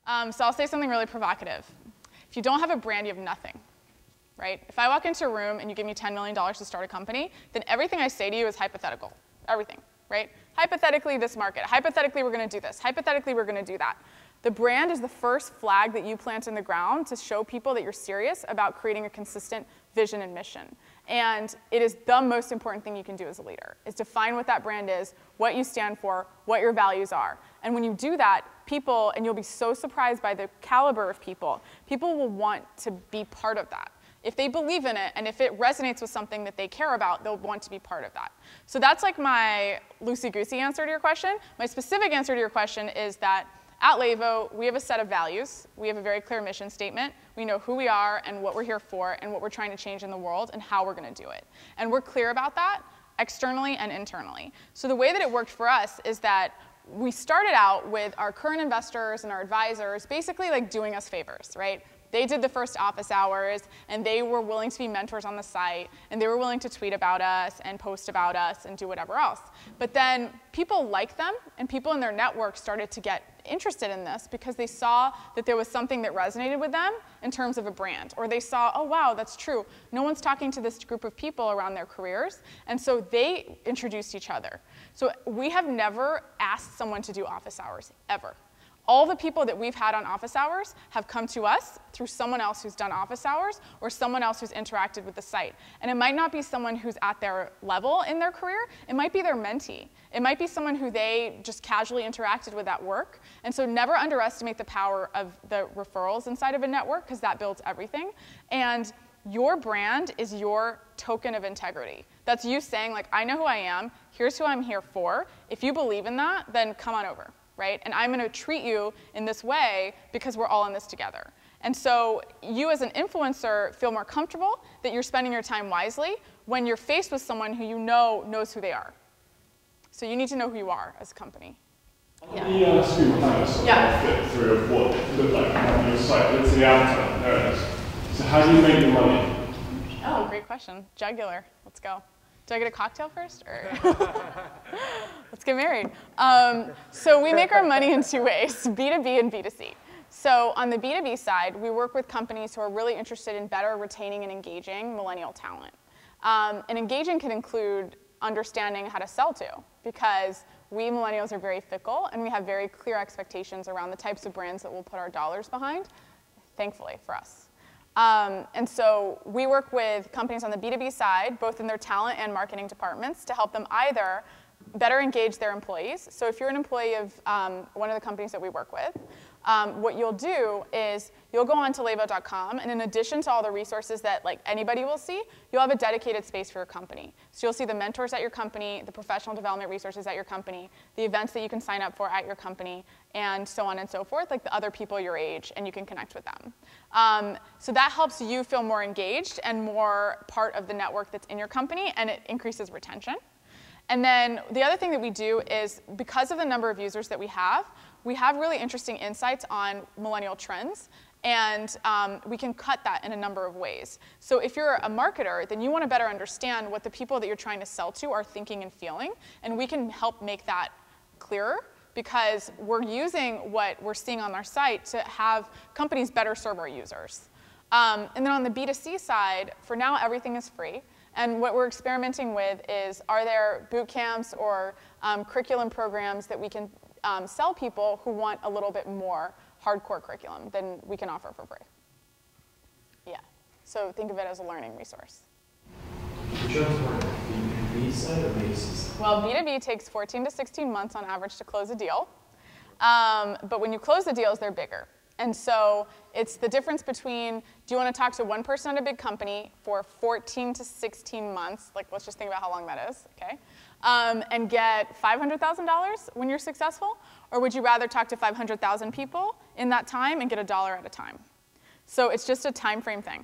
So I'll say something really provocative. If you don't have a brand, you have nothing, right? If I walk into a room and you give me $10 million to start a company, then everything I say to you is hypothetical, everything, right? Hypothetically, this market. Hypothetically, we're going to do this. Hypothetically, we're going to do that. The brand is the first flag that you plant in the ground to show people that you're serious about creating a consistent vision and mission. And it is the most important thing you can do as a leader, is define what that brand is, what you stand for, what your values are. And when you do that, people, and you'll be so surprised by the caliber of people, people will want to be part of that. If they believe in it, and if it resonates with something that they care about, they'll want to be part of that. So that's like my loosey-goosey answer to your question. My specific answer to your question is that at Levo, we have a set of values. We have a very clear mission statement. We know who we are and what we're here for and what we're trying to change in the world and how we're going to do it. And we're clear about that externally and internally. So the way that it worked for us is that we started out with our current investors and our advisors basically like doing us favors, right? They did the first office hours, and they were willing to be mentors on the site, and they were willing to tweet about us and post about us and do whatever else. But then people like them, and people in their network started to get interested in this because they saw that there was something that resonated with them in terms of a brand. Or they saw, oh, wow, that's true. No one's talking to this group of people around their careers. And so they introduced each other. So we have never asked someone to do office hours, ever. All the people that we've had on office hours have come to us through someone else who's done office hours or someone else who's interacted with the site. And it might not be someone who's at their level in their career. It might be their mentee. It might be someone who they just casually interacted with at work. And so never underestimate the power of the referrals inside of a network, because that builds everything. And your brand is your token of integrity. That's you saying, like, I know who I am. Here's who I'm here for. If you believe in that, then come on over. Right? And I'm going to treat you in this way because we're all in this together. And so you as an influencer feel more comfortable that you're spending your time wisely when you're faced with someone who you know knows who they are. So you need to know who you are as a company. Yeah. The screen behind us fit through of what it looked like on your site. It's the avatar. There it is. So how do you make your money? Oh, great question. Jugular. Let's go. Do I get a cocktail first? Or let's get married. So we make our money in two ways, B2B and B2C. So on the B2B side, we work with companies who are really interested in better retaining and engaging millennial talent. And engaging can include understanding how to sell to, because we millennials are very fickle, and we have very clear expectations around the types of brands that we'll put our dollars behind, thankfully for us. And so we work with companies on the B2B side, both in their talent and marketing departments, to help them either better engage their employees. So if you're an employee of one of the companies that we work with, what you'll do is you'll go on to levo.com, and in addition to all the resources that like anybody will see, you'll have a dedicated space for your company. So you'll see the mentors at your company, the professional development resources at your company, the events that you can sign up for at your company, and so on and so forth, like the other people your age, and you can connect with them. So that helps you feel more engaged and more part of the network that's in your company, and it increases retention. And then the other thing that we do is, because of the number of users that we have really interesting insights on millennial trends, and we can cut that in a number of ways. So if you're a marketer, then you want to better understand what the people that you're trying to sell to are thinking and feeling, and we can help make that clearer, because we're using what we're seeing on our site to have companies better serve our users. And then on the B2C side, for now, everything is free. And what we're experimenting with is, are there boot camps or curriculum programs that we can sell people who want a little bit more hardcore curriculum than we can offer for free? Yeah. So think of it as a learning resource. Would you have B2B side or B2C? Well, B2B takes 14 to 16 months on average to close a deal. But when you close the deals, they're bigger. And so it's the difference between, do you want to talk to one person at a big company for 14 to 16 months, like let's just think about how long that is, okay, and get $500,000 when you're successful? Or would you rather talk to 500,000 people in that time and get $1 at a time? So it's just a time frame thing.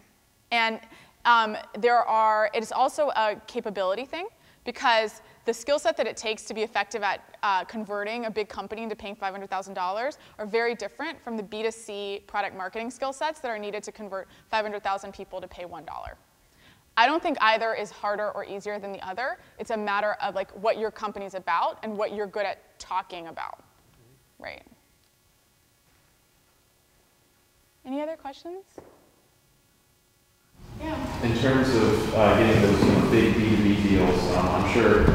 And it is also a capability thing, because the skill set that it takes to be effective at converting a big company into paying $500,000 are very different from the B2C product marketing skill sets that are needed to convert 500,000 people to pay $1. I don't think either is harder or easier than the other. It's a matter of like what your company's about and what you're good at talking about, right? questions? In terms of getting those big B2B deals, I'm sure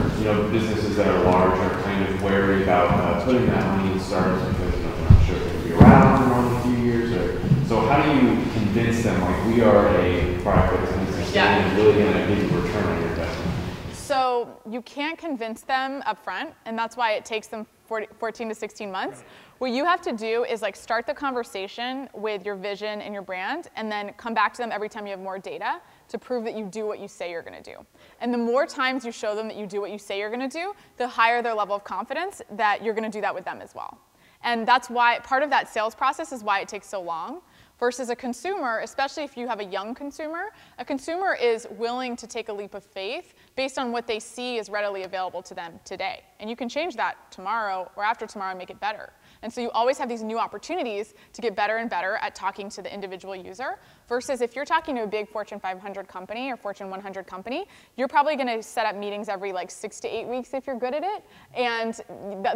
businesses that are large are kind of wary about putting that money in startups because they're not sure if they'll be around for more than a few years. So how do you convince them, like, we are a product that's going to sustain and really going to give you a return on your investment? So you can't convince them up front, and that's why it takes them 14 to 16 months. What you have to do is like start the conversation with your vision and your brand, and then come back to them every time you have more data to prove that you do what you say you're going to do. And the more times you show them that you do what you say you're going to do, the higher their level of confidence that you're going to do that with them as well. And that's why part of that sales process is why it takes so long. Versus a consumer, especially if you have a young consumer, a consumer is willing to take a leap of faith based on what they see is readily available to them today. And you can change that tomorrow or after tomorrow and make it better. And so you always have these new opportunities to get better and better at talking to the individual user. Versus if you're talking to a big Fortune 500 company or Fortune 100 company, you're probably going to set up meetings every like 6 to 8 weeks if you're good at it. And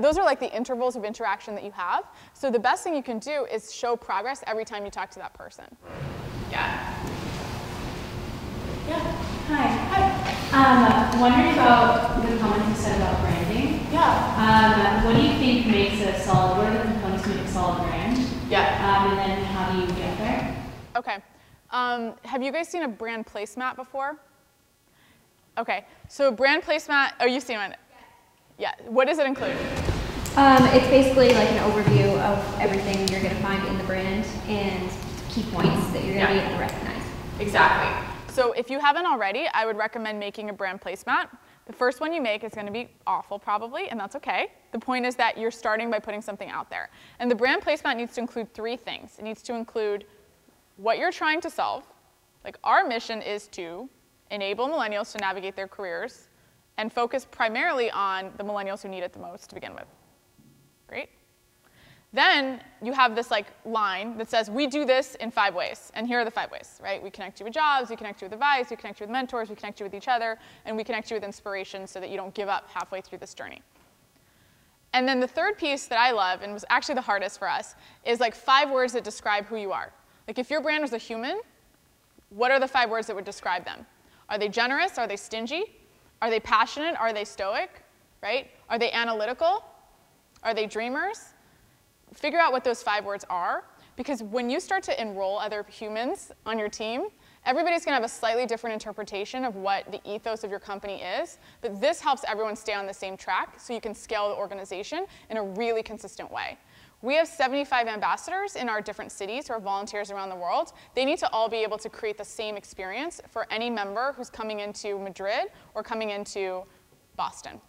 those are like the intervals of interaction that you have. So the best thing you can do is show progress every time you talk to that person. Yeah. Yeah. Hi. Wondering about the comment you said about branding. Yeah. What do you think makes a solid, what are the components to make a solid brand? Yeah. And then how do you get there? Okay. Have you guys seen a brand placemat before? Okay. So a brand placemat, oh, you've seen one? Yeah. What does it include? It's basically like an overview of everything you're going to find in the brand and key points that you're going to be able to recognize. Exactly. So if you haven't already, I would recommend making a brand placemat. The first one you make is going to be awful probably, and that's okay. The point is that you're starting by putting something out there. And the brand placemat needs to include 3 things. It needs to include what you're trying to solve. Like our mission is to enable millennials to navigate their careers and focus primarily on the millennials who need it the most to begin with. Great. Then you have this like line that says, we do this in 5 ways. And here are the 5 ways, right? We connect you with jobs, we connect you with advice, we connect you with mentors, we connect you with each other, and we connect you with inspiration so that you don't give up halfway through this journey. And then the third piece that I love, and was actually the hardest for us, is like 5 words that describe who you are. Like if your brand was a human, what are the 5 words that would describe them? Are they generous? Are they stingy? Are they passionate? Are they stoic? Right? Are they analytical? Are they dreamers? Figure out what those 5 words are, because when you start to enroll other humans on your team, everybody's going to have a slightly different interpretation of what the ethos of your company is, but this helps everyone stay on the same track so you can scale the organization in a really consistent way. We have 75 ambassadors in our different cities who are volunteers around the world. They need to all be able to create the same experience for any member who's coming into Madrid or coming into Boston.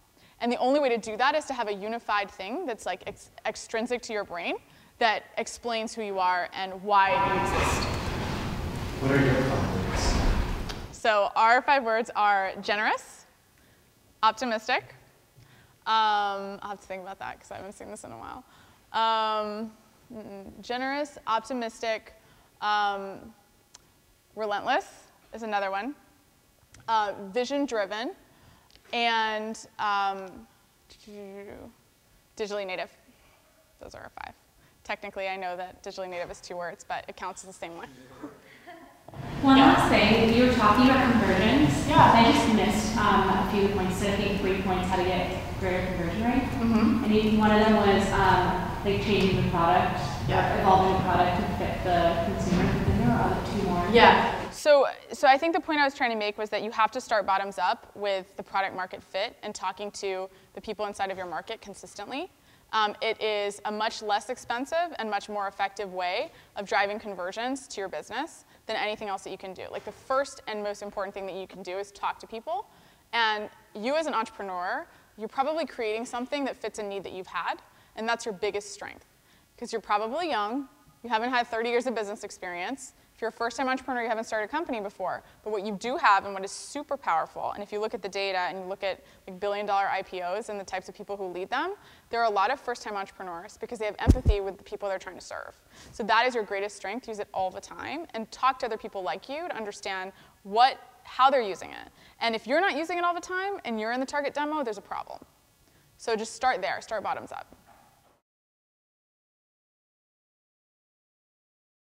And the only way to do that is to have a unified thing that's like extrinsic to your brain that explains who you are and why you exist. What are your 5 words? So our 5 words are generous, optimistic. I'll have to think about that because I haven't seen this in a while. Generous, optimistic, relentless is another one. Vision-driven. And digitally native. Those are our 5. Technically, I know that digitally native is 2 words, but it counts as the same one. One last thing, you were talking about conversions. Yeah. I just missed a few points. I think 3 points how to get greater conversion rate. Mm-hmm. And one of them was like changing the product, evolving the product to fit the consumer within there, or are there 2 more? Yeah. So I think the point I was trying to make was that you have to start bottoms up with the product market fit and talking to the people inside of your market consistently. It is a much less expensive and much more effective way of driving conversions to your business than anything else that you can do. Like the first and most important thing that you can do is talk to people. And you as an entrepreneur, you're probably creating something that fits a need that you've had, and that's your biggest strength. Because you're probably young, you haven't had 30 years of business experience. If you're a first-time entrepreneur, you haven't started a company before. But what you do have and what is super powerful, and if you look at the data and you look at like billion-dollar IPOs and the types of people who lead them, there are a lot of first-time entrepreneurs because they have empathy with the people they're trying to serve. So that is your greatest strength. Use it all the time and talk to other people like you to understand how they're using it. And if you're not using it all the time and you're in the target demo, there's a problem. So just start there. Start bottoms up.